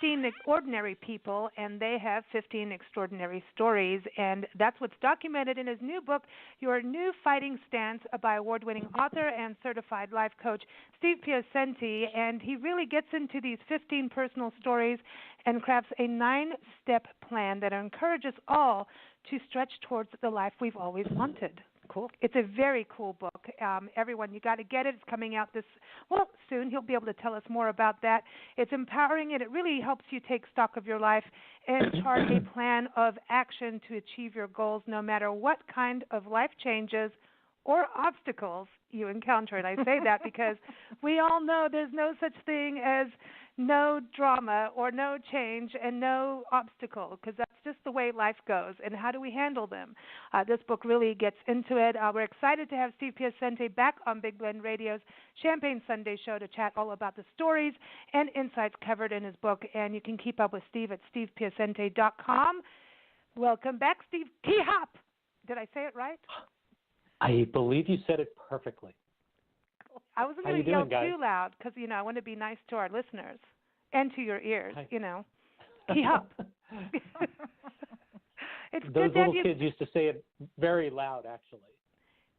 15 ordinary people, and they have 15 extraordinary stories. And that's what's documented in his new book, Your New Fighting Stance, by award-winning author and certified life coach Steve Piacente. And he really gets into these 15 personal stories and crafts a 9-step plan that encourages all to stretch towards the life we've always wanted. Cool. It's a very cool book. Everyone, you got to get it. It's coming out soon. He'll be able to tell us more about that. It's empowering, and it really helps you take stock of your life and chart a plan of action to achieve your goals, no matter what kind of life changes or obstacles you encounter. And I say that because we all know there's no such thing as no drama or no change and no obstacle, because that's just the way life goes. And how do we handle them? This book really gets into it. We're excited to have Steve Piacente back on Big Blend Radio's Champagne Sunday show to chat all about the stories and insights covered in his book. And you can keep up with Steve at stevepiacente.com. Welcome back, Steve. P-hop. Did I say it right? I believe you said it perfectly. I wasn't going to yell too loud because, I want to be nice to our listeners and to your ears, P-hop. Those little kids used to say it very loud, actually.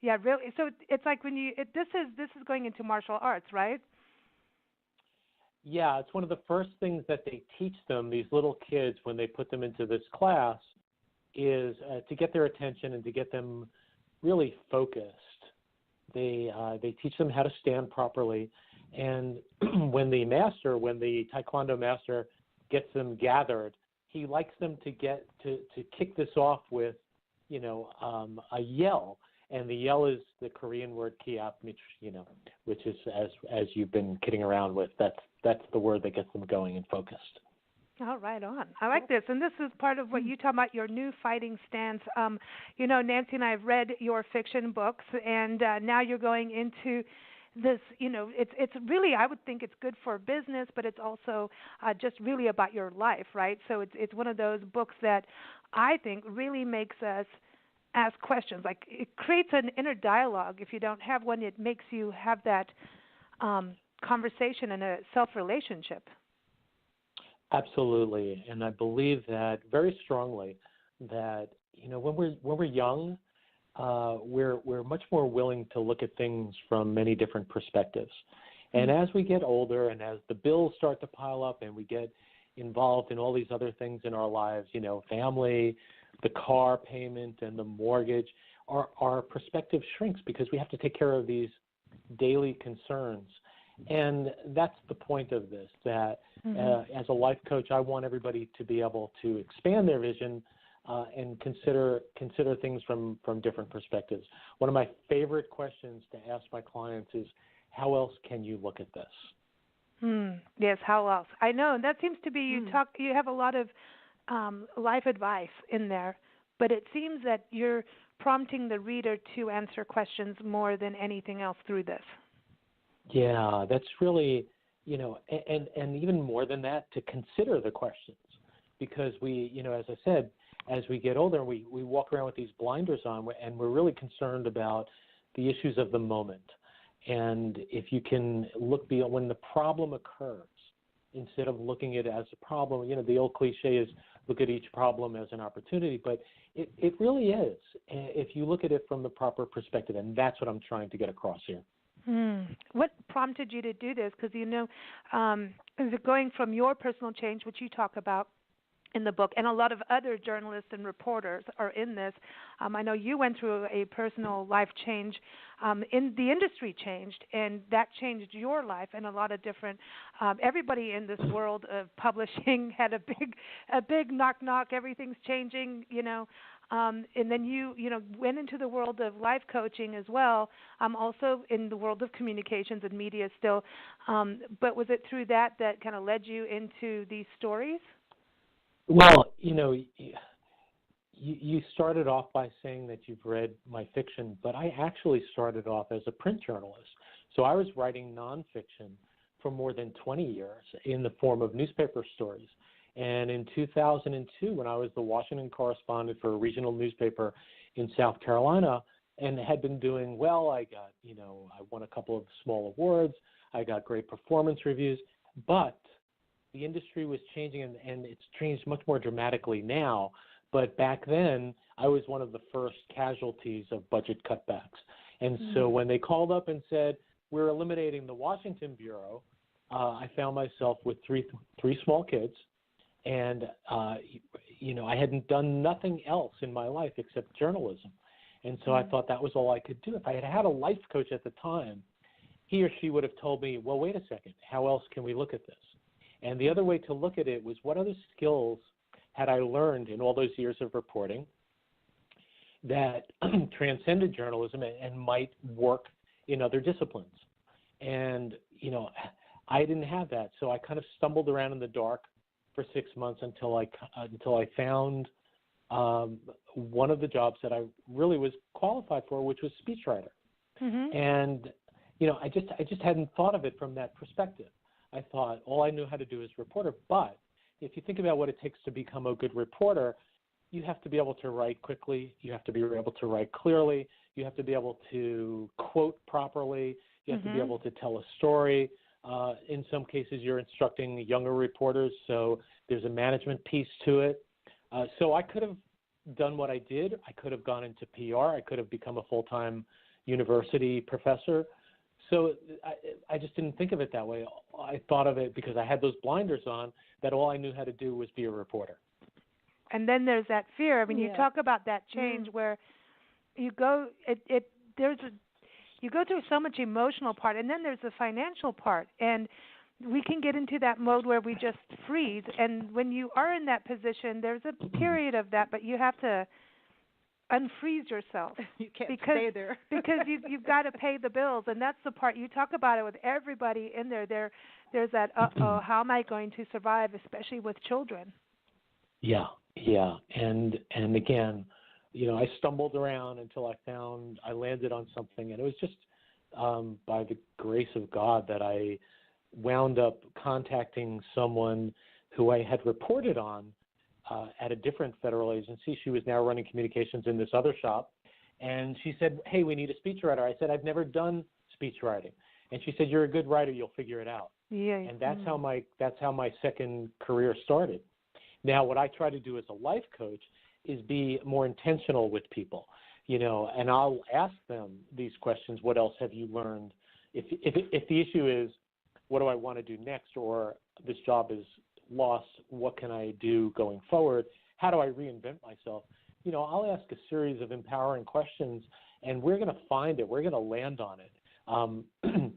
Yeah, really. So it's like when this is going into martial arts, right? Yeah, it's one of the first things that they teach them, these little kids, when they put them into this class, is to get their attention and to get them really focused. They teach them how to stand properly, and when the Taekwondo master gets them gathered, he likes them to kick this off with, a yell, and the yell is the Korean word kiap, which is as you've been kidding around with. That's the word that gets them going and focused. Oh, right on. I like this. And this is part of what you talk about, your new fighting stance. Nancy and I have read your fiction books, and now you're going into this, it's really, I would think it's good for business, but it's also just really about your life, right? So it's one of those books that I think really makes us ask questions. Like, it creates an inner dialogue. If you don't have one, it makes you have that conversation and a self-relationship. Absolutely, and I believe that very strongly that when we're young, we're much more willing to look at things from many different perspectives, and as we get older and as the bills start to pile up and we get involved in all these other things in our lives, family, the car payment, and the mortgage, our perspective shrinks because we have to take care of these daily concerns. And that's the point of this, that as a life coach, I want everybody to be able to expand their vision and consider things from different perspectives. One of my favorite questions to ask my clients is, how else can you look at this? Yes, how else? I know, and that seems to be, you have a lot of life advice in there, but it seems that you're prompting the reader to answer questions more than anything else through this. Yeah, that's really, and even more than that, to consider the questions, because we, as I said, as we get older, we walk around with these blinders on, and we're really concerned about the issues of the moment. And if you can look beyond when the problem occurs, instead of looking at it as a problem, the old cliche is look at each problem as an opportunity, but it really is, if you look at it from the proper perspective, and that's what I'm trying to get across here. What prompted you to do this? Because, going from your personal change, which you talk about in the book, and a lot of other journalists and reporters are in this. I know you went through a personal life change. In the industry changed, and that changed your life and a lot of different. Everybody in this world of publishing had a big knock. Everything's changing, and then you went into the world of life coaching as well. Also in the world of communications and media still. But was it through that kind of led you into these stories? Well, you started off by saying that you've read my fiction, but I actually started off as a print journalist. So I was writing nonfiction for more than 20 years in the form of newspaper stories. And in 2002, when I was the Washington correspondent for a regional newspaper in South Carolina and had been doing well, I got, I won a couple of small awards. I got great performance reviews. But the industry was changing, and it's changed much more dramatically now. But back then, I was one of the first casualties of budget cutbacks. And so when they called up and said, we're eliminating the Washington Bureau, I found myself with three small kids. And, I hadn't done nothing else in my life except journalism. And so I thought that was all I could do. If I had had a life coach at the time, he or she would have told me, well, wait a second, how else can we look at this? And the other way to look at it was, what other skills had I learned in all those years of reporting that transcended journalism and might work in other disciplines? And, I didn't have that. So I kind of stumbled around in the dark for 6 months until I found one of the jobs that I really was qualified for, which was speechwriter. And, I just hadn't thought of it from that perspective. I thought all I knew how to do is reporter. But if you think about what it takes to become a good reporter, you have to be able to write quickly. You have to be able to write clearly. You have to be able to quote properly. You have to be able to tell a story. In some cases, you're instructing younger reporters, so there's a management piece to it. So I could have done what I did. I could have gone into PR. I could have become a full-time university professor. So I just didn't think of it that way. I thought of it because I had those blinders on, that all I knew how to do was be a reporter. And then there's that fear. I mean, you talk about that change where you go, you go through so much emotional part, and then there's the financial part. And we can get into that mode where we just freeze. And when you are in that position, there's a period of that, but you have to unfreeze yourself. You can't stay there. because you've got to pay the bills. And that's the part. You talk about it with everybody in there. There's that, how am I going to survive, especially with children? Yeah. And again, I stumbled around until I landed on something, and it was just by the grace of God that I wound up contacting someone who I had reported on at a different federal agency. She was now running communications in this other shop, and she said, hey, we need a speechwriter. I said, I've never done speechwriting. And she said, you're a good writer, you'll figure it out. Yeah. And that's how my second career started. Now, what I try to do as a life coach is be more intentional with people, and I'll ask them these questions. What else have you learned? If the issue is, what do I want to do next, or this job is lost, what can I do going forward? How do I reinvent myself? I'll ask a series of empowering questions, and we're going to find it. We're going to land on it.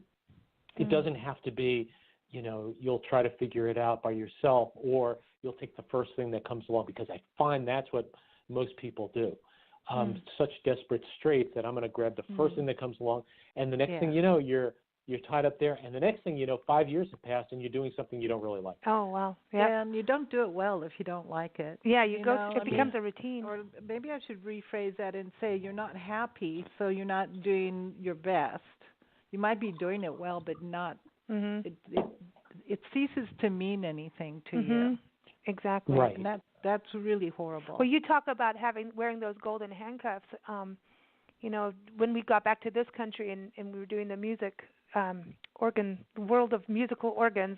It doesn't have to be, you'll try to figure it out by yourself, or you'll take the first thing that comes along, because I find that's what most people do. Such desperate straits that I'm going to grab the first thing that comes along, and the next thing you know, you're tied up there, and the next thing you know, 5 years have passed, and you're doing something you don't really like. Oh, wow. Yeah, and you don't do it well if you don't like it. Yeah, it becomes a routine. Or maybe I should rephrase that and say you're not happy, so you're not doing your best. You might be doing it well, but not. It ceases to mean anything to you. Exactly. Right. And that's really horrible. Well, you talk about wearing those golden handcuffs. When we got back to this country and we were doing the music world of musical organs,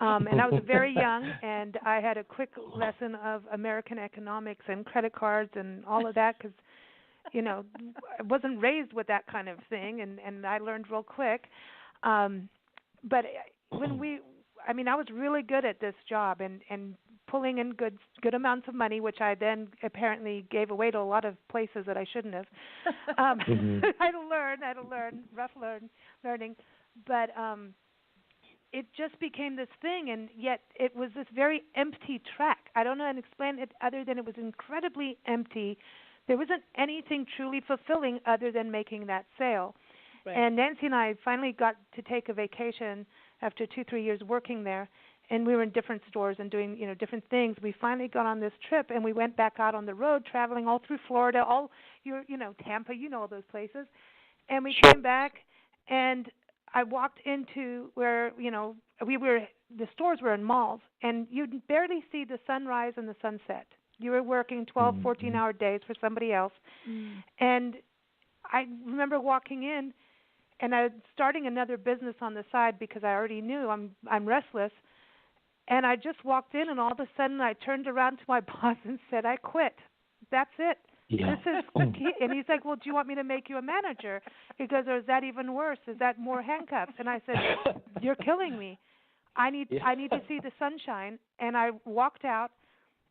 and I was very young, and I had a quick lesson of American economics and credit cards and all of that, because I wasn't raised with that kind of thing, and I learned real quick. But I was really good at this job and pulling in good amounts of money, which I then apparently gave away to a lot of places that I shouldn't have. I had to learn, rough learning. But it just became this thing, and yet it was this very empty track. I don't know how to explain it other than it was incredibly empty. There wasn't anything truly fulfilling other than making that sale. Right. And Nancy and I finally got to take a vacation after 2-3 years working there, and we were in different stores and doing different things. We finally got on this trip, and we went back out on the road, traveling all through Florida, Tampa, all those places. And we came back, and I walked into where the stores were in malls, and you'd barely see the sunrise and the sunset. You were working 12, 14-hour days for somebody else. And I remember walking in, and I was starting another business on the side because I already knew I'm restless. And I just walked in, and all of a sudden I turned around to my boss and said, I quit. That's it. Yeah. This is the key. And he's like, well, do you want me to make you a manager? He goes, or is that even worse? Is that more handcuffs? And I said, you're killing me. I need to see the sunshine. And I walked out,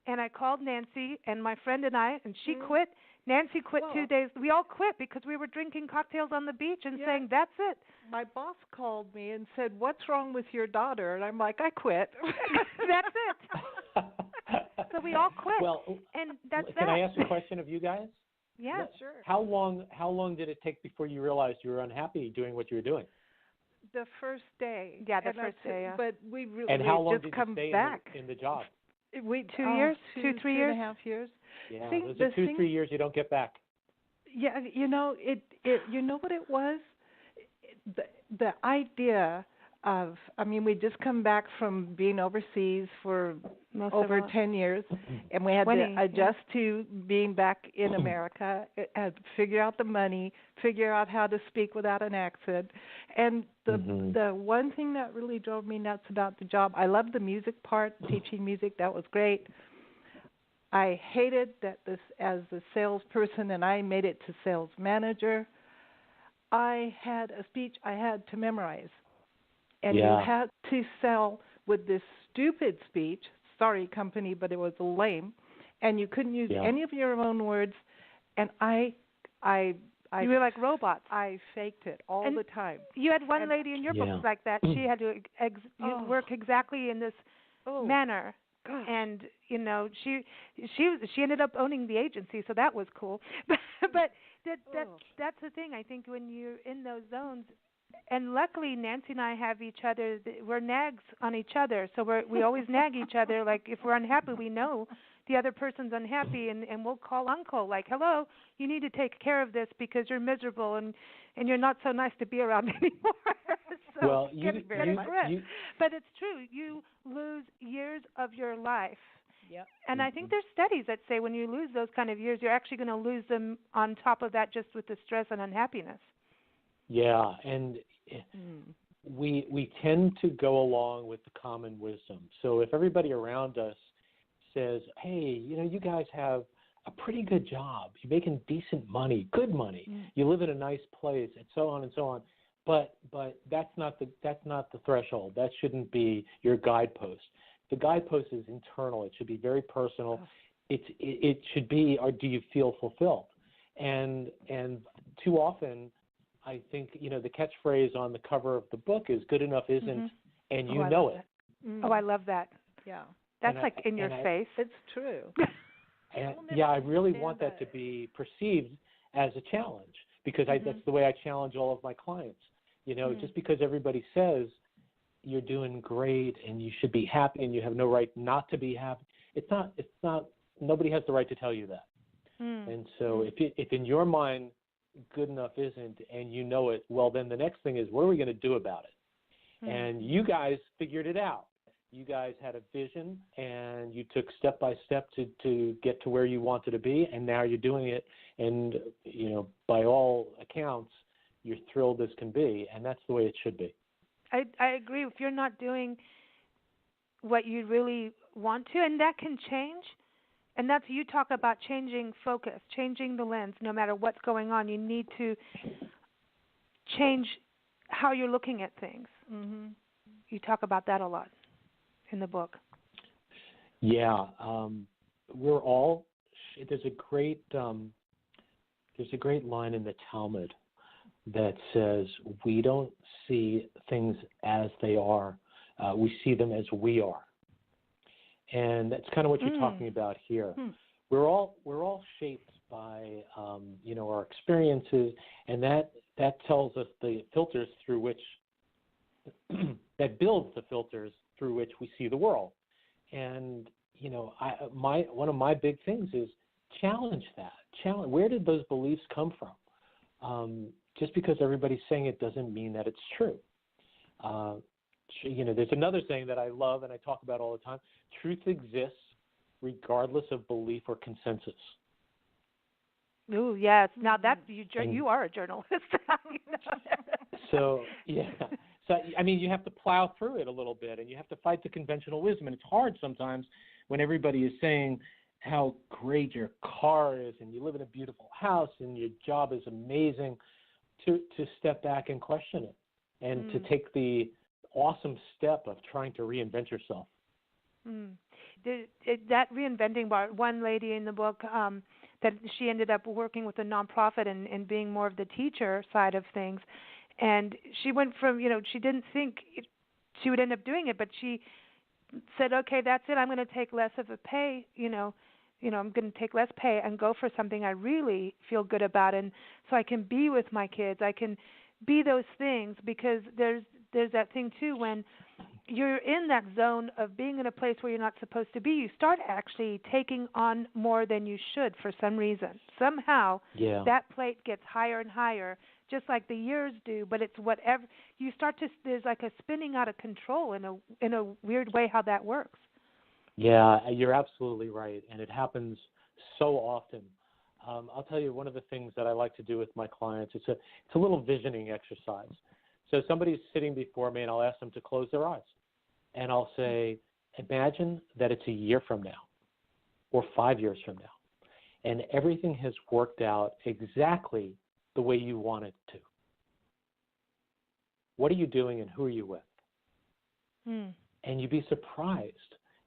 and I called Nancy and my friend and I, and she quit. Nancy quit 2 days. We all quit because we were drinking cocktails on the beach and saying, that's it. My boss called me and said, what's wrong with your daughter? And I'm like, I quit. That's it. So we all quit. Well, and that's can I ask a question of you guys? Yeah, sure. How long did it take before you realized you were unhappy doing what you were doing? The first day. Yeah, the first day. Yeah. But we really and how long just did come you stay back. in the job? We 2 years, 3 years, 2.5 years. Yeah, those are 2-3 years you don't get back. Yeah, you know you know what it was? The idea of, I mean, we just come back from being overseas for over 10 years, and we had to adjust to being back in America, figure out the money, figure out how to speak without an accent. And the one thing that really drove me nuts about the job, I loved the music part, teaching music, that was great. I hated that this, as a salesperson, and I made it to sales manager, I had a speech I had to memorize. And you had to sell with this stupid speech. Sorry, company, but it was lame. And you couldn't use any of your own words. And I you were like robots. I faked it all the time. You had one lady in your books like that. She had to work exactly in this manner. Gosh. And you know, she ended up owning the agency, so that was cool. But that's the thing. I think when you're in those zones. And luckily, Nancy and I have each other. We're nags on each other, so we always nag each other. Like if we're unhappy, we know the other person's unhappy, and we'll call Uncle. Like, hello, you need to take care of this because you're miserable and you're not so nice to be around anymore. So well, get a grip. But it's true. You lose years of your life. Yep. And I think there's studies that say when you lose those kind of years, you're actually going to lose them on top of that just with the stress and unhappiness. Yeah, and we tend to go along with the common wisdom. So if everybody around us says, hey, you know, you guys have a pretty good job, you're making decent money, good money, you live in a nice place, and so on and so on, but that's not the threshold. That shouldn't be your guidepost. The guidepost is internal. It should be very personal. It should be, or do you feel fulfilled? And too often, I think, you know, the catchphrase on the cover of the book is good enough isn't, and you know it. Oh, I love that. Yeah. That's like in your face. It's true. And I really want that to be perceived as a challenge because that's the way I challenge all of my clients. You know, just because everybody says you're doing great and you should be happy and you have no right not to be happy, it's not, nobody has the right to tell you that. And so if in your mind, good enough isn't, and you know it, well, then the next thing is, what are we going to do about it? And you guys figured it out. You guys had a vision, and you took step by step to get to where you wanted to be, and now you're doing it. And, you know, by all accounts, you're thrilled as can be, and that's the way it should be. I agree. If you're not doing what you really want to, and that can change. And that's, you talk about changing focus, changing the lens. No matter what's going on, you need to change how you're looking at things. You talk about that a lot in the book. Yeah, we're all. There's a great line in the Talmud that says we don't see things as they are. We see them as we are. And that's kind of what you're talking about here. We're all shaped by you know, our experiences, and that tells us the filters through which that builds the filters through which we see the world. And you know, one of my big things is challenge that. Where did those beliefs come from? Just because everybody's saying it doesn't mean that it's true. You know, there's another saying that I love and I talk about all the time. Truth exists regardless of belief or consensus. Ooh, yes. Now that you are a journalist. You know? So, yeah. So, I mean, you have to plow through it a little bit, and you have to fight the conventional wisdom. And it's hard sometimes when everybody is saying how great your car is and you live in a beautiful house and your job is amazing, to step back and question it and to take the awesome step of trying to reinvent yourself. That reinventing part, one lady in the book, that she ended up working with a nonprofit and being more of the teacher side of things. And she went from, she didn't think she would end up doing it, but she said, okay, that's it. I'm going to take less of a pay, I'm going to take less pay and go for something I really feel good about. And so I can be with my kids. I can be those things, because there's that thing too, when you're in that zone of being in a place where you're not supposed to be, you start actually taking on more than you should for some reason. Somehow that plate gets higher and higher, just like the years do, but it's whatever. You start to, there's like a spinning out of control in a weird way how that works. Yeah, you're absolutely right, and it happens so often. I'll tell you, one of the things that I like to do with my clients, it's a little visioning exercise. So somebody's sitting before me, and I'll ask them to close their eyes. And I'll say, imagine that it's a year from now or 5 years from now, and everything has worked out exactly the way you want it to. What are you doing and who are you with? And you'd be surprised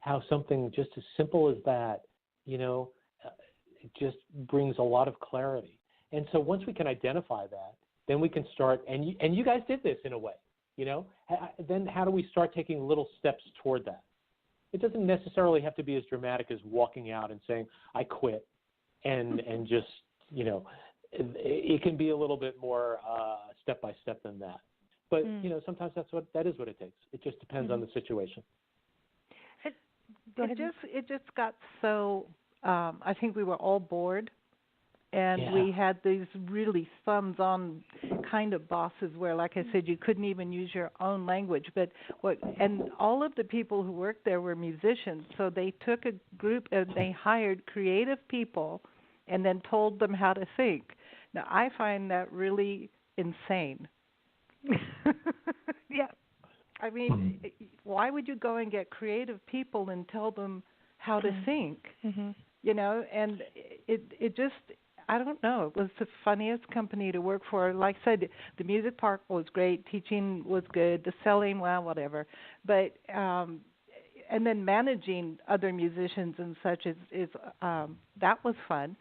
how something just as simple as that, it just brings a lot of clarity. And so once we can identify that, then we can start, and you guys did this in a way, then how do we start taking little steps toward that? It doesn't necessarily have to be as dramatic as walking out and saying, I quit, and just, it can be a little bit more step by step than that. But, sometimes that is what it takes. It just depends on the situation. It just got so, I think we were all bored. And we had these really thumbs-on kind of bosses where, like I said, you couldn't even use your own language. And all of the people who worked there were musicians, so they took a group and they hired creative people and then told them how to think. Now, I find that really insane. Yeah. I mean, why would you go and get creative people and tell them how to think? And it just, I don't know. It was the funniest company to work for. Like I said, the music part was great. Teaching was good. The selling, well, whatever. But and then managing other musicians and such is that was fun.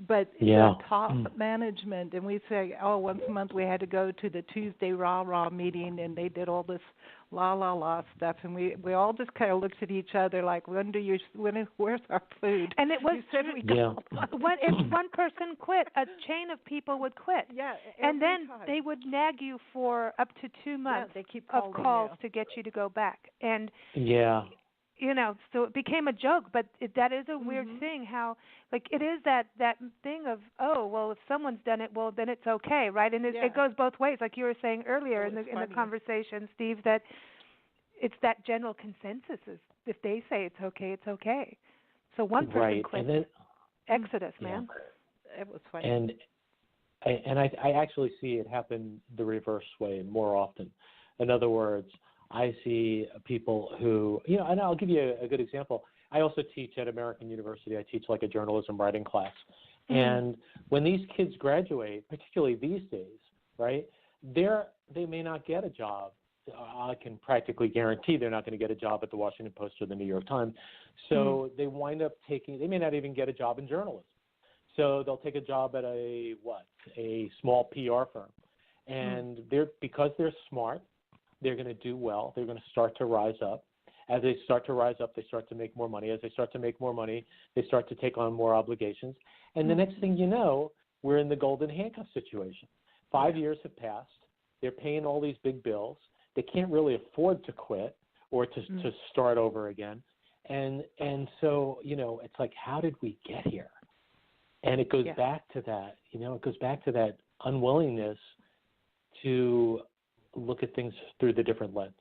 But the top management, and we say, once a month we had to go to the Tuesday rah-rah meeting, and they did all this la-la-la stuff, and we all just kind of looked at each other like, where's our food? And it was, if one person quit, a chain of people would quit. Yeah, and then time. They would nag you for up to 2 months they keep of calls to get you to go back. And so it became a joke, but that is a weird thing how, like, it is that thing of, if someone's done it, well, then it's okay, right? And it goes both ways, like you were saying earlier in the conversation, Steve, that it's that general consensus is if they say it's okay, it's okay. So one person quit. And then, Exodus, man. It was funny. And I actually see it happen the reverse way more often. In other words, I see people who, and I'll give you a good example. I also teach at American University. I teach like a journalism writing class. And when these kids graduate, particularly these days, right, they may not get a job. I can practically guarantee they're not going to get a job at the Washington Post or the New York Times. So they wind up they may not even get a job in journalism. So they'll take a job at a small PR firm. And because they're smart, they're going to do well. They're going to start to rise up. As they start to rise up, they start to make more money. As they start to make more money, they start to take on more obligations. And the next thing you know, we're in the golden handcuff situation. 5 years have passed. They're paying all these big bills. They can't really afford to quit or to start over again. And so, it's like, how did we get here? And it goes back to that, it goes back to that unwillingness to look at things through the different lens.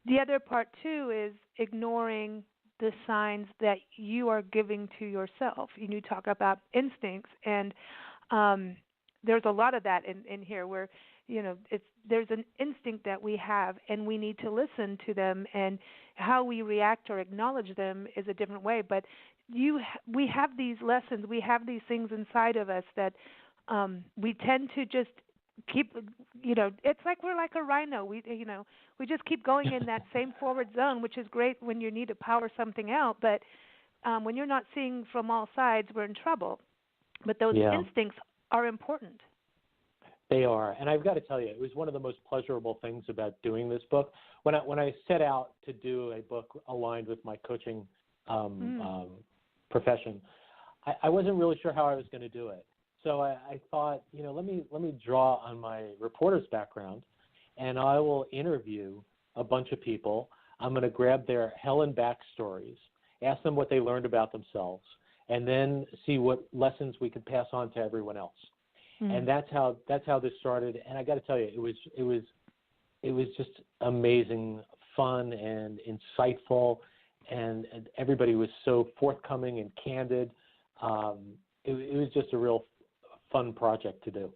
The other part, too, is ignoring the signs that you are giving to yourself. You talk about instincts, and there's a lot of that in here where there's an instinct that we have, and we need to listen to them, and how we react or acknowledge them is a different way. But we have these lessons, we have these things inside of us that we tend to just keep, it's like we're like a rhino. We just keep going in that same forward zone, which is great when you need to power something out. But when you're not seeing from all sides, we're in trouble. But those instincts are important. They are, and I've got to tell you, it was one of the most pleasurable things about doing this book. When I set out to do a book aligned with my coaching profession, I wasn't really sure how I was going to do it. So I thought, let me draw on my reporter's background, and I will interview a bunch of people. I'm going to grab their hell and back stories, ask them what they learned about themselves, and then see what lessons we could pass on to everyone else. And that's how this started. And I got to tell you, it was just amazing, fun and insightful, and everybody was so forthcoming and candid. It was just a real fun project to do.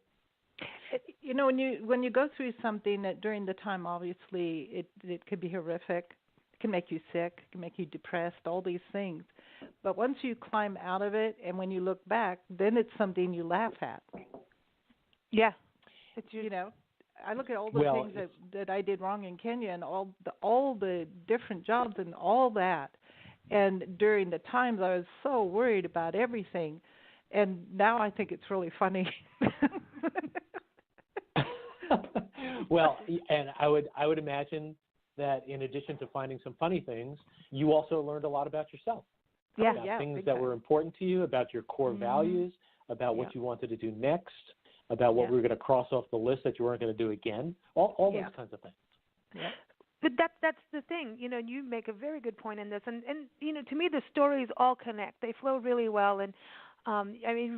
When you go through something that during the time, obviously it could be horrific, it can make you sick, it can make you depressed, all these things. But once you climb out of it, and when you look back, then it's something you laugh at. Yeah, I look at all the things that I did wrong in Kenya, and all the different jobs and all that. And during the times, I was so worried about everything, and now I think it's really funny. Well, and I would imagine that in addition to finding some funny things, you also learned a lot about yourself. Yeah, about things that were important to you, about your core values, about what you wanted to do next, about what we were going to cross off the list that you weren't going to do again, all those kinds of things. Yeah. But that's the thing, you make a very good point in this, and to me the stories all connect. They flow really well, and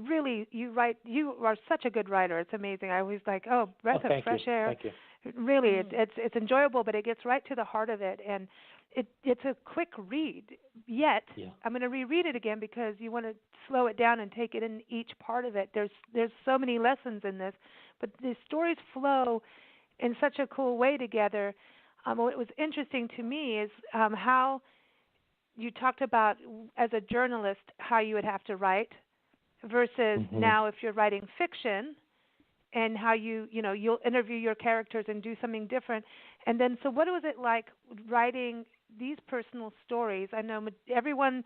really, you are such a good writer. It's amazing. I always breath of fresh air. Thank you. Really, it's enjoyable, but it gets right to the heart of it, and it's a quick read. Yet, I'm going to reread it again because you want to slow it down and take it in each part of it. There's so many lessons in this, but the stories flow in such a cool way together. What was interesting to me is how you talked about, as a journalist, how you would have to write versus now if you're writing fiction, and how you'll interview your characters and do something different. And then, so what was it like writing these personal stories? I know everyone's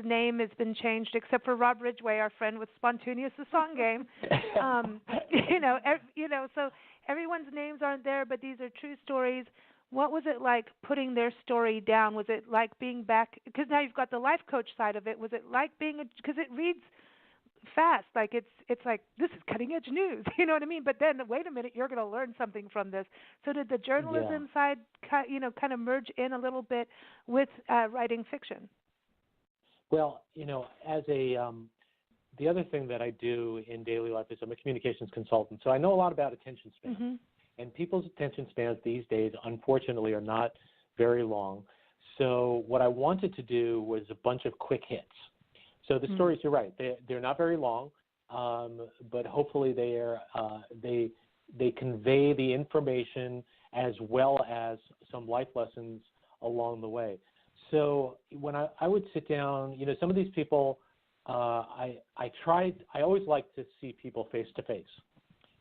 name has been changed except for Rob Ridgway, our friend with Spontaneous the Song Game. So everyone's names aren't there, but these are true stories. What was it like putting their story down? Was it like being back, because now you've got the life coach side of it. Was it like because it reads fast, like it's like, this is cutting edge news, you know what I mean? But then wait a minute, you're going to learn something from this. So did the journalism side kind of merge in a little bit with writing fiction? Well, as the other thing that I do in daily life is I'm a communications consultant, so I know a lot about attention span. And people's attention spans these days, unfortunately, are not very long. So what I wanted to do was a bunch of quick hits. So the stories, you're right, they're not very long, but hopefully they convey the information as well as some life lessons along the way. So when I would sit down, some of these people, I always like to see people face to face.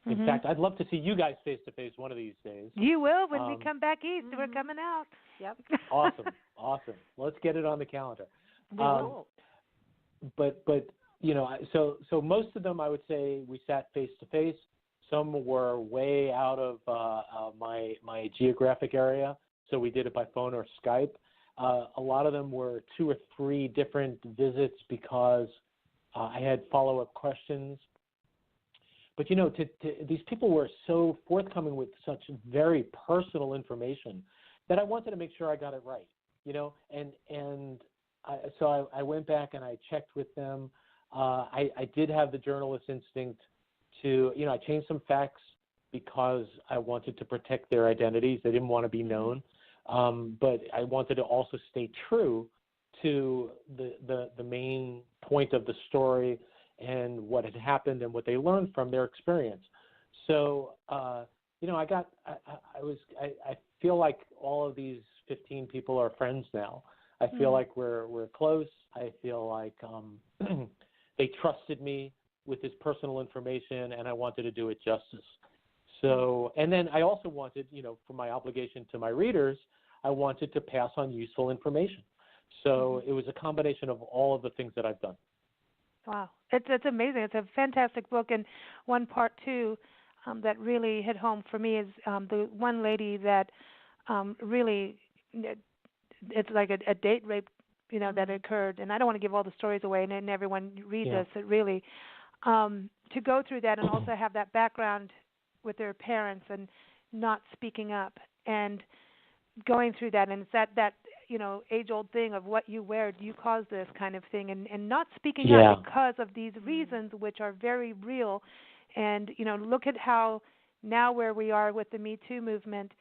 In fact, I'd love to see you guys face to face one of these days. You will when we come back east. We're coming out. Yep. Awesome. Let's get it on the calendar. We will. But so most of them, I would say, we sat face to face. Some were way out of my geographic area, so we did it by phone or Skype. A lot of them were 2 or 3 different visits because I had follow-up questions. But these people were so forthcoming with such very personal information that I wanted to make sure I got it right. So I went back and I checked with them. I did have the journalist instinct to, I changed some facts because I wanted to protect their identities. They didn't want to be known. But I wanted to also stay true to the main point of the story and what had happened and what they learned from their experience. So I feel like all of these 15 people are friends now. I feel like we're close. I feel like they trusted me with this personal information, and I wanted to do it justice. So, and then I also wanted, for my obligation to my readers, I wanted to pass on useful information. So it was a combination of all of the things that I've done. Wow, it's amazing. It's a fantastic book, and one part too that really hit home for me is the one lady that really, it's like a date rape, that occurred, and I don't want to give all the stories away, and everyone read this. It really to go through that and also have that background with their parents and not speaking up and going through that, and it's that age-old thing of what you wear, do you cause this kind of thing, and not speaking up because of these reasons, which are very real. And, look at how now where we are with the Me Too movement,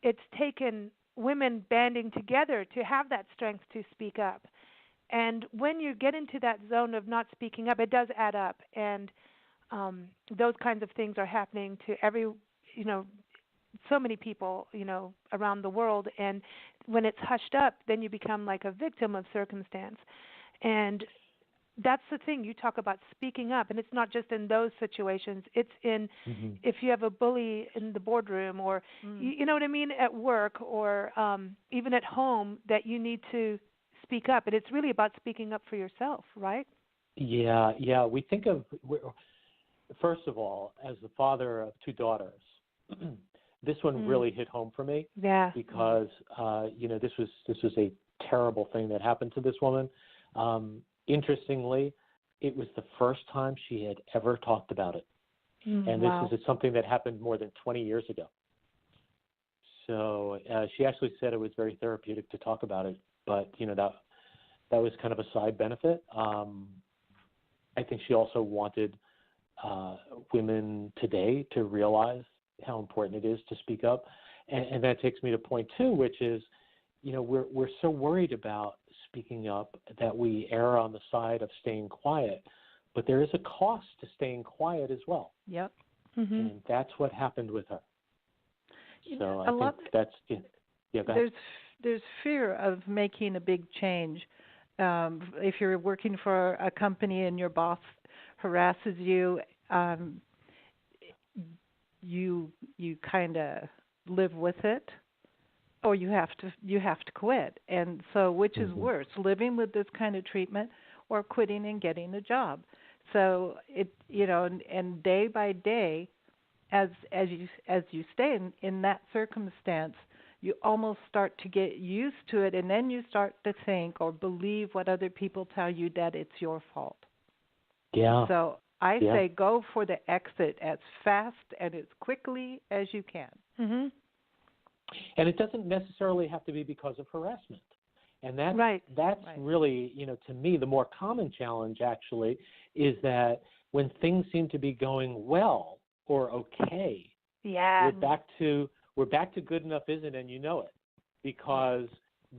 it's taken women banding together to have that strength to speak up. And when you get into that zone of not speaking up, it does add up. And those kinds of things are happening to so many people, around the world. And when it's hushed up, then you become like a victim of circumstance. And that's the thing. You talk about speaking up, and it's not just in those situations. It's in if you have a bully in the boardroom or, you know what I mean, at work or even at home, that you need to speak up. And it's really about speaking up for yourself, right? Yeah. We think of, first of all, as the father of two daughters, this one really hit home for me. Yeah. Because this was a terrible thing that happened to this woman. Interestingly, it was the first time she had ever talked about it, and this is something that happened more than 20 years ago. So she actually said it was very therapeutic to talk about it, but that was kind of a side benefit. I think she also wanted women today to realize how important it is to speak up. And that takes me to point two, which is, we're so worried about speaking up that we err on the side of staying quiet. But there is a cost to staying quiet as well. Yep. And that's what happened with her. So I think that's, there's fear of making a big change. If you're working for a company and your boss harasses you, you kind of live with it, or you have to quit. And so, which is worse, living with this kind of treatment or quitting and getting a job? So and day by day, as you stay in that circumstance, you almost start to get used to it, and then you start to think or believe what other people tell you, that it's your fault. Yeah. So I say go for the exit as fast and as quickly as you can. And it doesn't necessarily have to be because of harassment. And that's really, to me, the more common challenge actually is that when things seem to be going well or okay, we're back to good enough, isn't it? And you know it, because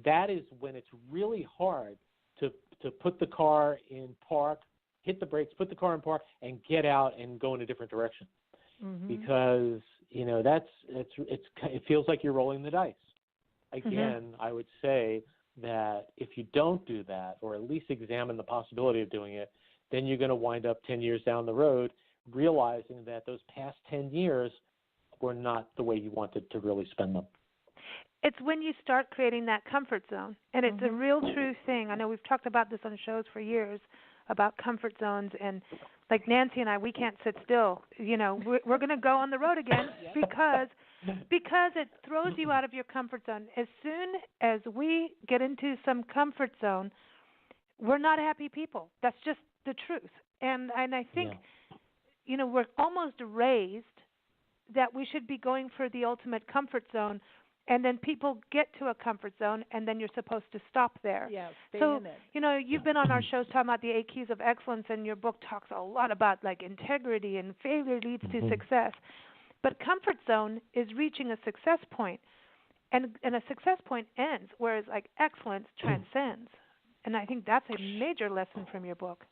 that is when it's really hard to put the car in park, hit the brakes, put the car in park, and get out and go in a different direction. Because it feels like you're rolling the dice. Again, I would say that if you don't do that, or at least examine the possibility of doing it, then you're going to wind up 10 years down the road realizing that those past 10 years were not the way you wanted to really spend them. It's when you start creating that comfort zone, and it's a real true thing. I know we've talked about this on shows for years about comfort zones, and like Nancy and I, we can't sit still. We're going to go on the road again because it throws you out of your comfort zone. As soon as we get into some comfort zone, we're not happy people. That's just the truth. And I think, we're almost raised that we should be going for the ultimate comfort zone, and then people get to a comfort zone, and then you're supposed to stop there. Yeah, stay in it. You've been on our shows talking about the 8 keys of excellence, and your book talks a lot about like integrity and failure leads to success. But comfort zone is reaching a success point, and a success point ends, whereas like excellence transcends. And I think that's a major lesson from your book.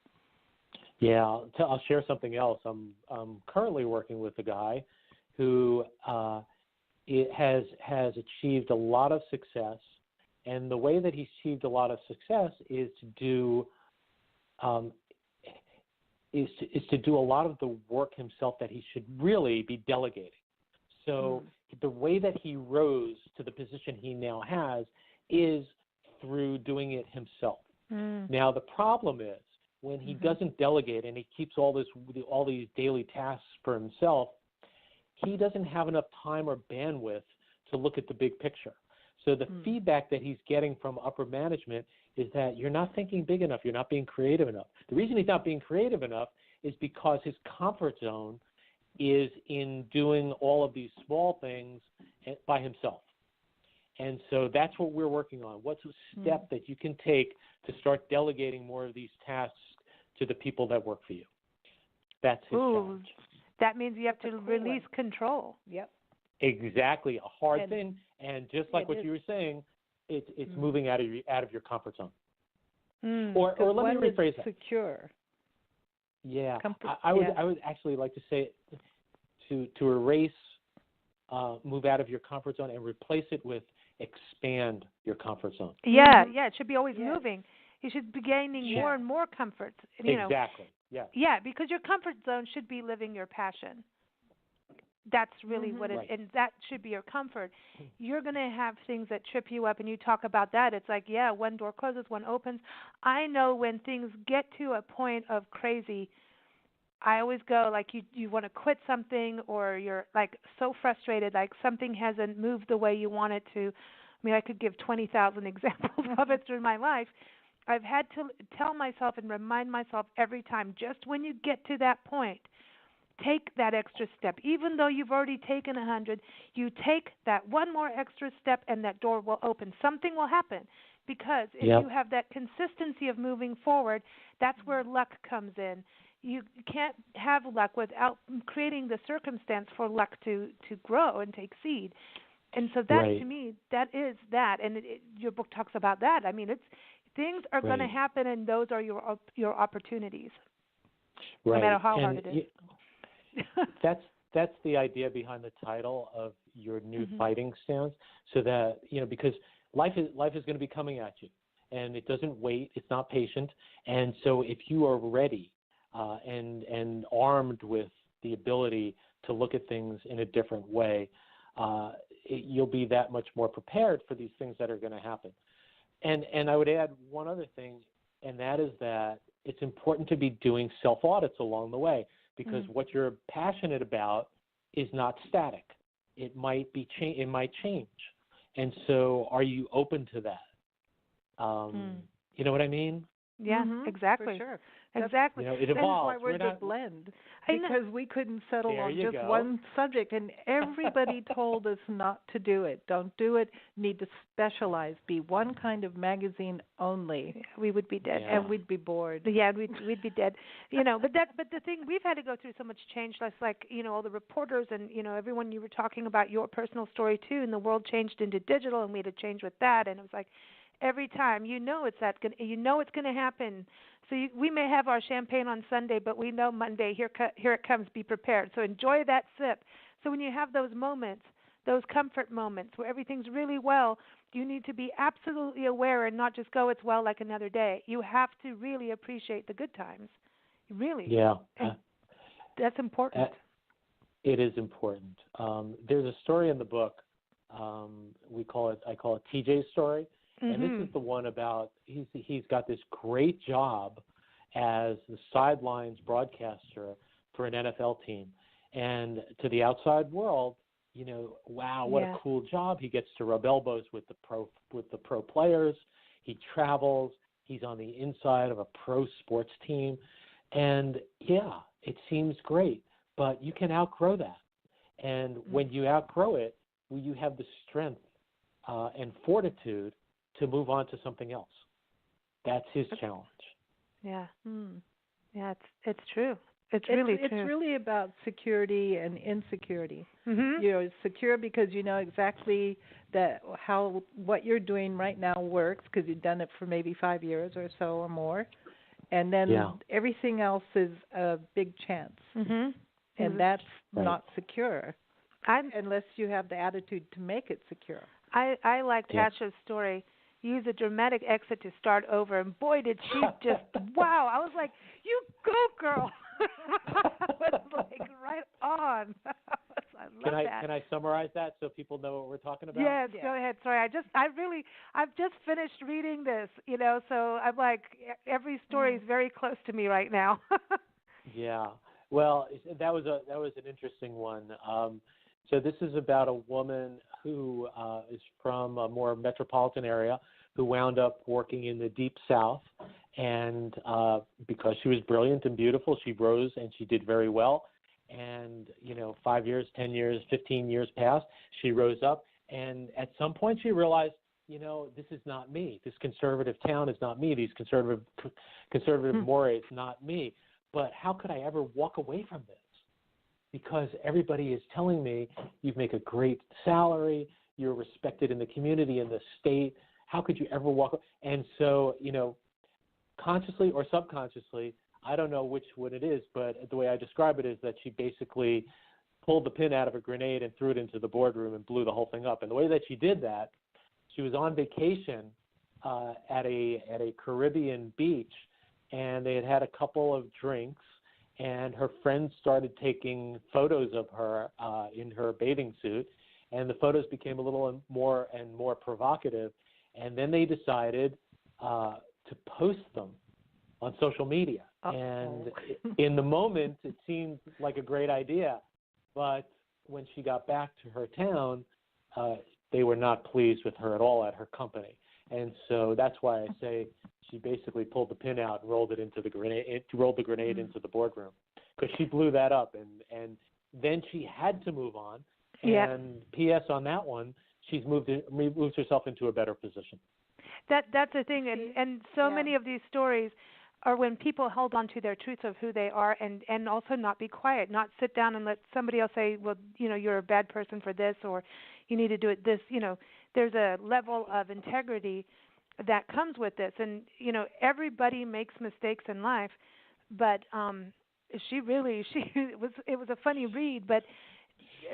Yeah, I'll share something else. I'm currently working with a guy, who has achieved a lot of success, and the way that he's achieved a lot of success is to do a lot of the work himself that he should really be delegating. So the way that he rose to the position he now has is through doing it himself. Now the problem is when he doesn't delegate and he keeps all these daily tasks for himself, he doesn't have enough time or bandwidth to look at the big picture. So the feedback that he's getting from upper management is that you're not thinking big enough, you're not being creative enough. The reason he's not being creative enough is because his comfort zone is in doing all of these small things by himself. And so that's what we're working on. What's a step that you can take to start delegating more of these tasks to the people that work for you? That's his challenge. That means you have to release control. Yep. Exactly, a hard thing. And just like what you were saying, it's moving out of your comfort zone. Or let me rephrase that. Secure. Yeah, I would actually like to say to erase, move out of your comfort zone and replace it with expand your comfort zone. Yeah, it should be always moving. You should be gaining more and more comfort. Exactly. Yeah. Yeah, because your comfort zone should be living your passion. That's really what it, and that should be your comfort. You're going to have things that trip you up, and you talk about that. It's like, one door closes, one opens. I know when things get to a point of crazy, I always go like you want to quit something, or you're like so frustrated, like something hasn't moved the way you want it to. I mean, I could give 20,000 examples of it through my life. I've had to tell myself and remind myself every time, just when you get to that point, take that extra step. Even though you've already taken 100, you take that one more extra step and that door will open. Something will happen, because if you have that consistency of moving forward, that's where luck comes in. You can't have luck without creating the circumstance for luck to grow and take seed. And so that, to me, that is that. And your book talks about that. I mean, things are going to happen, and those are your opportunities, no matter how hard it is. That's the idea behind the title of your new fighting stance, so that because life is going to be coming at you, and it doesn't wait. It's not patient, and so if you are ready and armed with the ability to look at things in a different way, you'll be that much more prepared for these things that are going to happen. And I would add one other thing, and that is that it's important to be doing self-audits along the way, because what you're passionate about is not static. It might it might change. And so are you open to that? You know what I mean? Yeah, exactly. For sure. Exactly. It evolves. That's why we're the blend, because we couldn't settle on just one subject, and everybody told us not to do it. Don't do it. Need to specialize. Be one kind of magazine only. We would be dead, and we'd be bored. Yeah, we'd be dead. But the thing, we've had to go through so much change. Just like all the reporters and everyone. You were talking about your personal story too, and the world changed into digital, and we had to change with that. And it was like, every time it's going to happen. So we may have our champagne on Sunday, but we know Monday here it comes. Be prepared. So enjoy that sip. So when you have those moments, those comfort moments where everything's really well, you need to be absolutely aware and not just go, it's well like another day. You have to really appreciate the good times. Really. Yeah. And that's important. It is important. There's a story in the book. I call it TJ's story. And this is the one about he's got this great job as the sidelines broadcaster for an NFL team. And to the outside world, wow, what a cool job. He gets to rub elbows with the pro players. He travels. He's on the inside of a pro sports team. And it seems great, but you can outgrow that. And when you outgrow it, you have the strength and fortitude to move on to something else. That's his challenge. Yeah. Yeah, it's true. It's really true. It's really about security and insecurity. Secure because you know exactly what you're doing right now works, because you've done it for maybe 5 years or so or more, and then everything else is a big chance, and that's not secure. unless you have the attitude to make it secure. I liked Yes. Asha's story. Use a dramatic exit to start over, and boy, did she just wow! I was like, "You go, girl!" I was like, right on. I love that. Can I summarize that so people know what we're talking about? Yes, Yeah. go ahead. Sorry, I've just finished reading this, so I'm like, every story is very close to me right now. Yeah. Well, that was an interesting one. So this is about a woman who is from a more metropolitan area who wound up working in the Deep South, and because she was brilliant and beautiful, she rose and she did very well. And 5 years, 10 years, 15 years passed. She rose up, and at some point she realized, this is not me. This conservative town is not me. These conservative mores, not me. But how could I ever walk away from this? Because everybody is telling me you make a great salary, you're respected in the community, in the state. How could you ever walk away? And so, consciously or subconsciously, I don't know which one it is, but the way I describe it is that she basically pulled the pin out of a grenade and threw it into the boardroom and blew the whole thing up. And the way that she did that, she was on vacation at a Caribbean beach, and they had a couple of drinks, and her friends started taking photos of her in her bathing suit, and the photos became a little more and more provocative, and then they decided to post them on social media. Uh-oh. And in the moment, it seemed like a great idea, but when she got back to her town, they were not pleased with her at all at her company. And so that's why I say she basically pulled the pin out and rolled the grenade into the boardroom, because she blew that up, and then she had to move on. And P.S. on that one, she's moved herself into a better position. That's the thing, and so many of these stories are when people hold on to their truth of who they are, and also not be quiet, not sit down and let somebody else say, well, you're a bad person for this, or you need to do it this. There's a level of integrity that comes with this, and everybody makes mistakes in life, but it was a funny read, but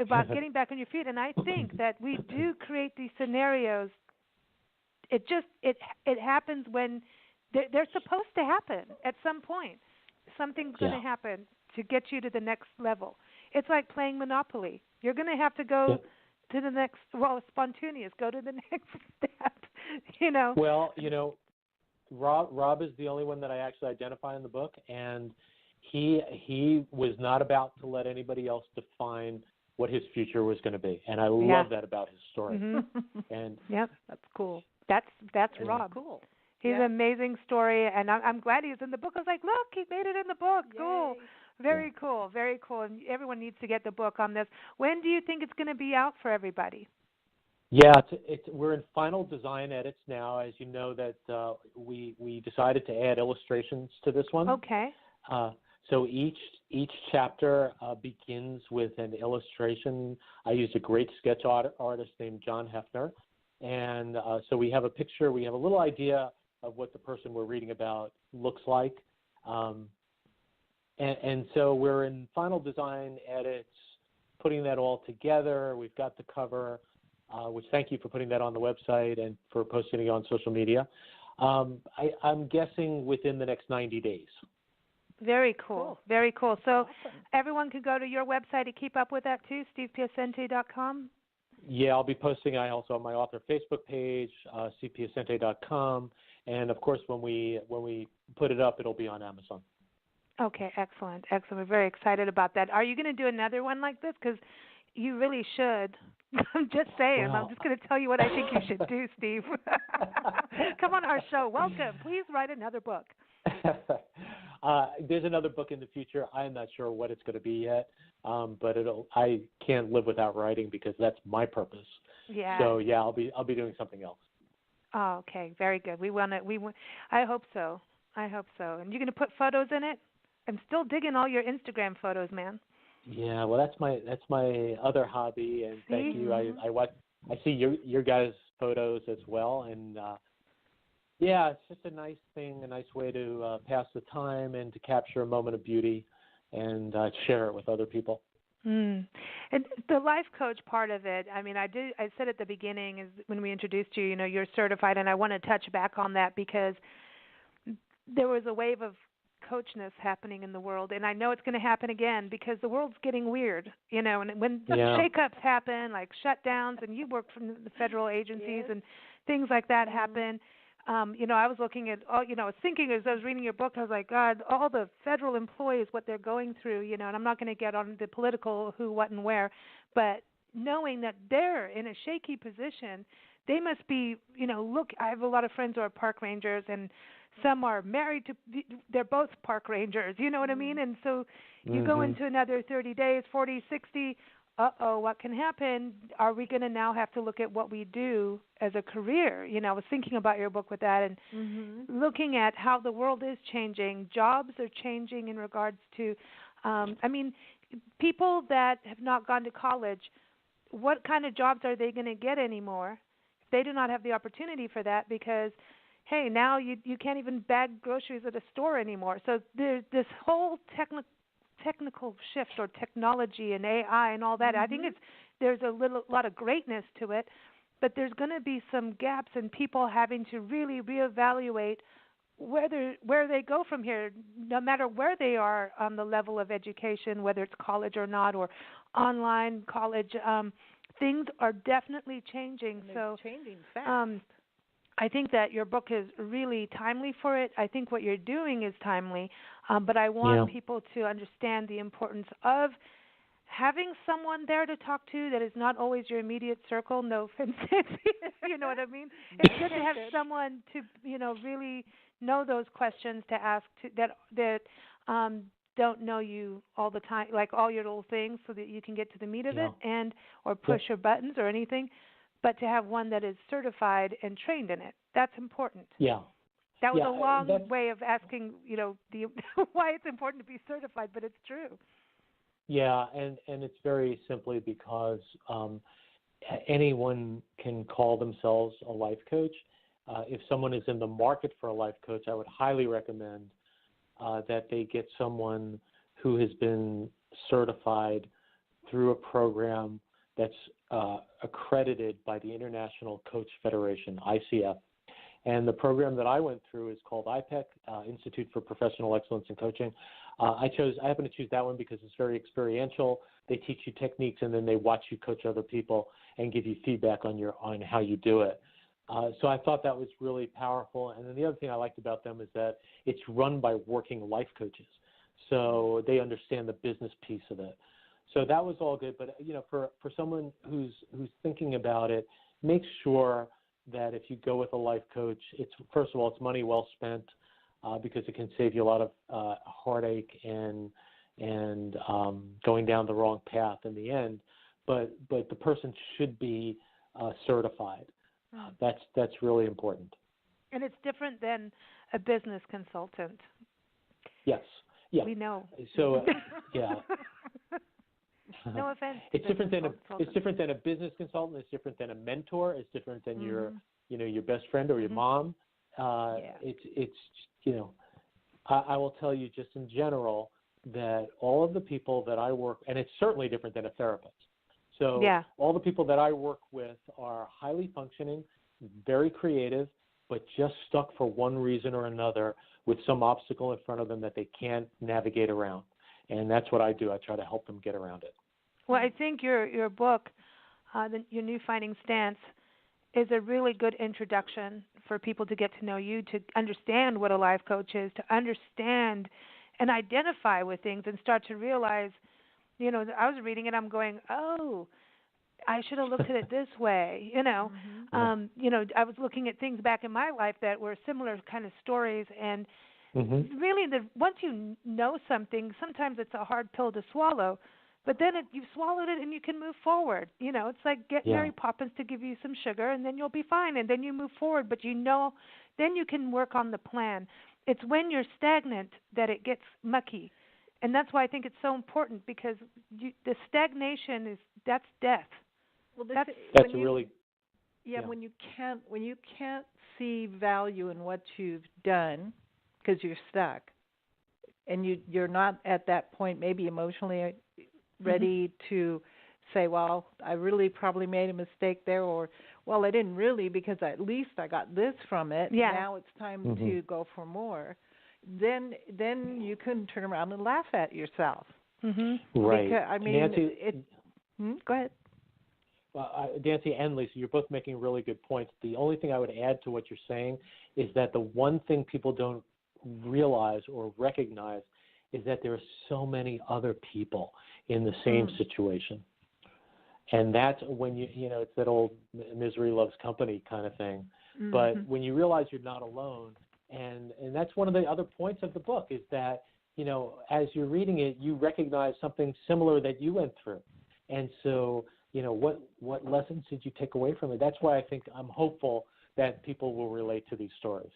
about getting back on your feet. And I think that we do create these scenarios. It happens when they're supposed to happen at some point. Something's going to happen to get you to the next level. It's like playing Monopoly. You're going to have to go to the next, spontaneous, go to the next step, Well, Rob is the only one that I actually identify in the book, and he was not about to let anybody else define what his future was going to be, and I love that about his story. Mm-hmm. And that's cool. That's Rob. Cool. He's an amazing story, and I'm glad he's in the book. I was like, look, he made it in the book. Yay. Cool. Very cool, very cool. And everyone needs to get the book on this. When do you think it's going to be out for everybody? Yeah, we're in final design edits now. As you know, that we decided to add illustrations to this one. Okay. So each chapter begins with an illustration. I used a great sketch artist named John Hefner, and so we have a picture. We have a little idea of what the person we're reading about looks like. And so we're in final design edits, putting that all together. We've got the cover, which thank you for putting that on the website and for posting it on social media. I'm guessing within the next 90 days. Very cool. Very cool. So Awesome. everyone can go to your website to keep up with that too, StevePiacente.com? Yeah, I'll be posting. I also have my author Facebook page, cpiacente.com, and of course when we put it up, it'll be on Amazon. Okay, excellent. We're very excited about that. Are you going to do another one like this? Because you really should. I'm just saying. Wow. I'm just going to tell you what I think you should do, Steve. Come on our show. Welcome. Please write another book. There's another book in the future. I'm not sure what it's going to be yet, but I can't live without writing because that's my purpose. Yeah. So yeah, I'll be doing something else. Oh, okay. Very good. I hope so. And you're going to put photos in it? I'm still digging all your Instagram photos, man. Yeah, well, that's my other hobby, and thank you. I see your guys' photos as well, and yeah, it's just a nice thing, a nice way to pass the time and to capture a moment of beauty and share it with other people. Mm. And the life coach part of it, I mean, I said at the beginning is when we introduced you, you're certified, and I want to touch back on that because there was a wave of coachness happening in the world, and I know it's going to happen again because the world's getting weird, and when shakeups happen, like shutdowns, and you work from the federal agencies and things like that happen. I was looking at, I was thinking as I was reading your book, I was like, God, all the federal employees, what they're going through, and I'm not going to get on the political who, what, and where, but knowing that they're in a shaky position, they must be, look, I have a lot of friends who are park rangers, and some are married to, they're both park rangers, you know what I mean? And so you go into another 30 days, 40, 60, what can happen? Are we going to now have to look at what we do as a career? I was thinking about your book with that and looking at how the world is changing. Jobs are changing in regards to, people that have not gone to college, what kind of jobs are they going to get anymore? They do not have the opportunity for that because, hey, now you can't even bag groceries at a store anymore. So there's this whole technical shift or technology and AI and all that. I think there's a lot of greatness to it, but there's going to be some gaps in people having to really reevaluate where they go from here, no matter where they are on the level of education, whether it's college or not, or online college. Things are definitely changing. And changing fast. I think that your book is really timely for it. I think what you're doing is timely, but I want people to understand the importance of having someone there to talk to that is not always your immediate circle. No offense, you know what I mean? It's good to have someone to, really know those questions to ask that don't know you all the time, like all your little things, so that you can get to the meat of it or push your buttons or anything. But to have one that is certified and trained in it, that's important. Yeah. That was a long way of asking, why it's important to be certified, but it's true. Yeah, and it's very simply because anyone can call themselves a life coach. If someone is in the market for a life coach, I would highly recommend that they get someone who has been certified through a program that's accredited by the International Coach Federation, ICF. And the program that I went through is called IPEC, Institute for Professional Excellence in Coaching. I happen to choose that one because it's very experiential. They teach you techniques, and then they watch you coach other people and give you feedback on how you do it. So I thought that was really powerful. And then the other thing I liked about them is that it's run by working life coaches, so they understand the business piece of it. So that was all good. But for someone who's thinking about it, make sure that if you go with a life coach, first of all, it's money well spent because it can save you a lot of heartache and going down the wrong path in the end. But the person should be certified. That's really important. And it's different than a business consultant. Yes. Yeah. We know. So yeah. No offense. It's different than a business consultant. It's different than a mentor. It's different than your best friend or your mom. It's I will tell you just in general that all of the people that I work, and it's certainly different than a therapist. So all the people that I work with are highly functioning, very creative, but just stuck for one reason or another with some obstacle in front of them that they can't navigate around. And that's what I do. I try to help them get around it. Well, I think your book, your New Finding Stance, is a really good introduction for people to get to know you, to understand what a life coach is, to understand and identify with things and start to realize, I was reading it, I'm going, oh, I should have looked at it this way, I was looking at things back in my life that were similar kind of stories, and really once you know something, sometimes it's a hard pill to swallow, but then you've swallowed it and you can move forward. It's like get Mary Poppins to give you some sugar and then you'll be fine, and then you move forward, but then you can work on the plan. It's when you're stagnant that it gets mucky. And that's why I think it's so important, because the stagnation that's death. Well, that's really when you can't see value in what you've done because you're stuck, and you're not at that point maybe emotionally ready to say, well, I really probably made a mistake there, or, well, I didn't really because at least I got this from it. Yeah. Now it's time to go for more. Then you can turn around and laugh at yourself. Right. Because, I mean, Nancy, go ahead. Nancy and Lisa, you're both making really good points. The only thing I would add to what you're saying is that the one thing people don't realize or recognize is that there are so many other people in the same situation. And that's when it's that old misery loves company kind of thing. But when you realize you're not alone, and that's one of the other points of the book is that, as you're reading it, you recognize something similar that you went through. And so, what lessons did you take away from it? That's why I'm hopeful that people will relate to these stories.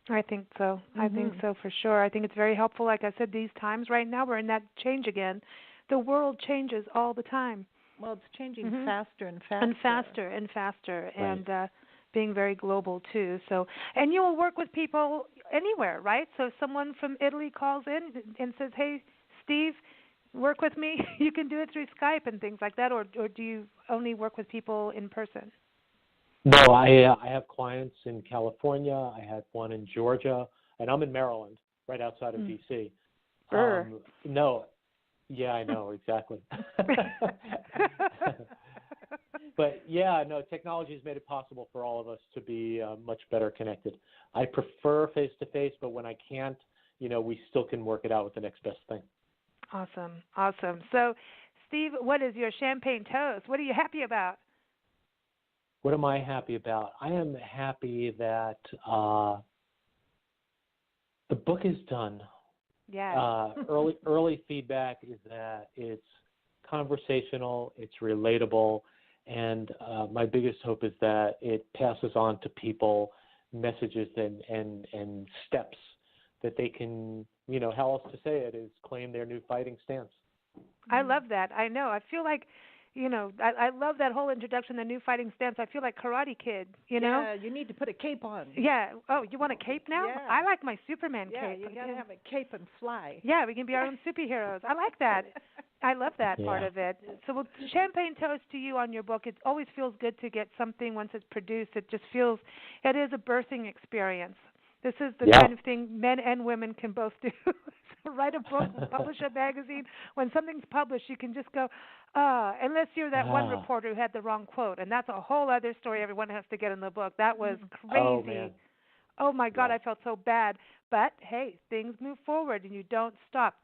I think so. I think so for sure. I think it's very helpful. Like I said, these times right now, we're in that change again. The world changes all the time. Well, it's changing faster and faster. And faster and faster, right. and being very global too. So, and you will work with people anywhere, right? So if someone from Italy calls in and says, hey, Steve, work with me, you can do it through Skype and things like that, or do you only work with people in person? No, I have clients in California. I have one in Georgia, and I'm in Maryland, right outside of D.C. No. Yeah, I know, exactly. But, technology has made it possible for all of us to be much better connected. I prefer face-to-face, but when I can't, we still can work it out with the next best thing. Awesome. So, Steve, what is your champagne toast? What are you happy about? What am I happy about? I am happy that the book is done. Yeah. Early feedback is that it's conversational, it's relatable, and my biggest hope is that it passes on to people messages and steps that they can, how else to say it, is claim their new fighting stance. I love that. I know. I feel like, I love that whole introduction, the new fighting stance. I feel like Karate Kid, know? Yeah, you need to put a cape on. Yeah. Oh, you want a cape now? Yeah. I like my Superman cape. Yeah, you got to have a cape and fly. Yeah, we can be our own superheroes. I like that. I love that part of it. So champagne toast to you on your book. It always feels good to get something once it's produced. It just feels, it is a birthing experience. This is the kind of thing men and women can both do. So write a book, publish a magazine. When something's published, you can just go, unless you're that one reporter who had the wrong quote. And that's a whole other story everyone has to get in the book. That was crazy. Oh, my God, I felt so bad. But, hey, things move forward and you don't stop.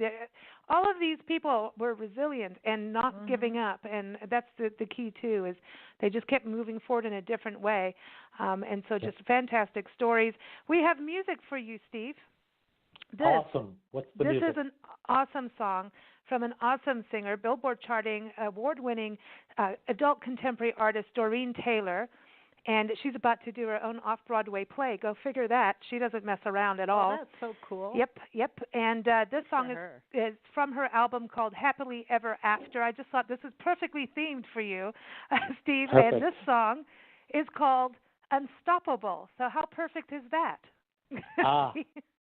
All of these people were resilient and not giving up. And that's the key, too, is they just kept moving forward in a different way. And so just fantastic stories. We have music for you, Steve. Awesome. What's the music? This is an awesome song from an awesome singer, Billboard charting, award-winning adult contemporary artist Doreen Taylor. And she's about to do her own off-Broadway play. Go figure that. She doesn't mess around at all. Oh, that's so cool. Yep. And this song is from her album called Happily Ever After. I just thought this is perfectly themed for you, Steve. Perfect. And this song is called Unstoppable. So how perfect is that?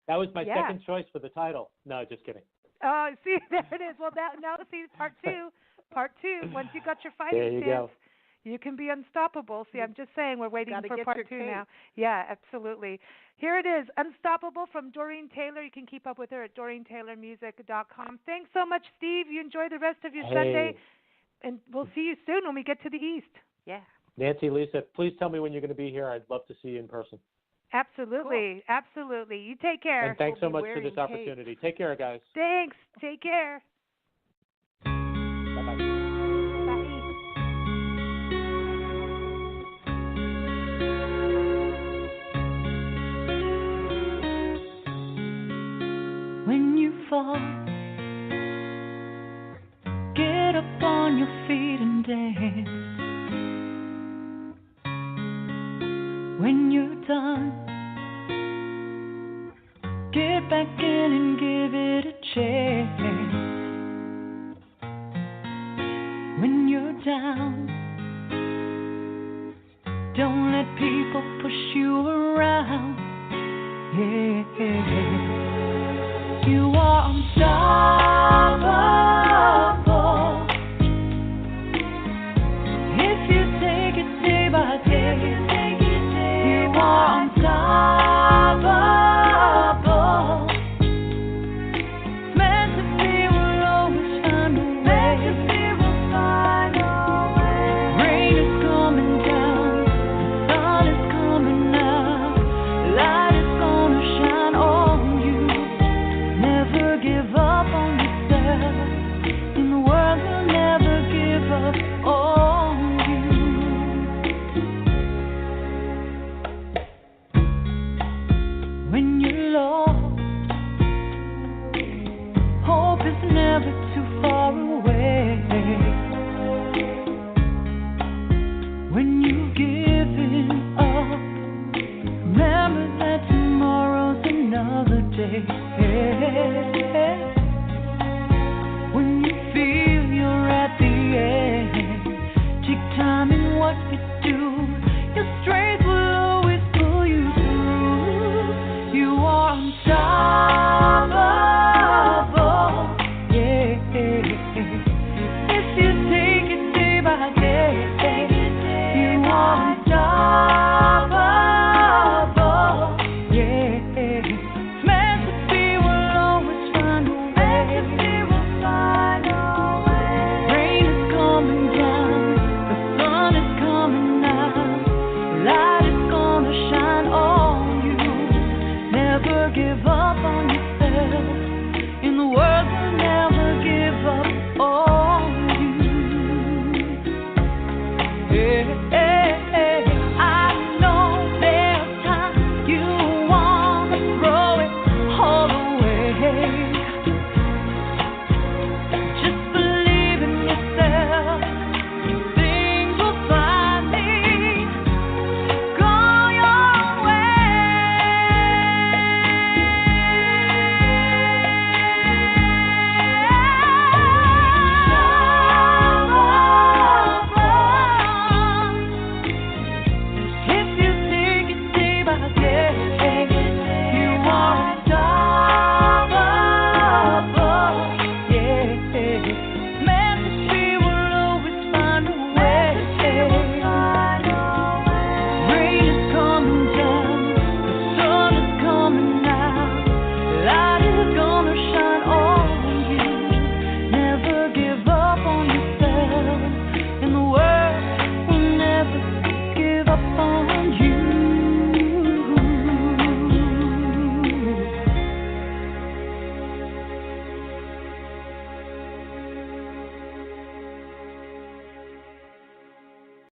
That was my second choice for the title. No, just kidding. Oh, see, there it is. Well, now see, part two. Once you got your fighting stance, you can be unstoppable. See, I'm just saying we're waiting for part two now. Yeah, absolutely. Here it is, Unstoppable from Doreen Taylor. You can keep up with her at DoreenTaylorMusic.com. Thanks so much, Steve. You enjoy the rest of your Sunday, and we'll see you soon when we get to the East. Yeah. Nancy, Lisa, please tell me when you're going to be here. I'd love to see you in person. Absolutely. Cool. Absolutely. You take care. And thanks so much for this opportunity. Take care, guys. Thanks. Take care. Bye-bye. When you fall, get up on your feet and dance. When you're done, get back in and give it a chance. When you're down, don't let people push you around. You are unstoppable. find a way. Majesty will find a way. Rain is coming down, the sun is coming out, light is gonna shine on you. Never give up on yourself. In the world will never give up on you. When you're lost, hope is never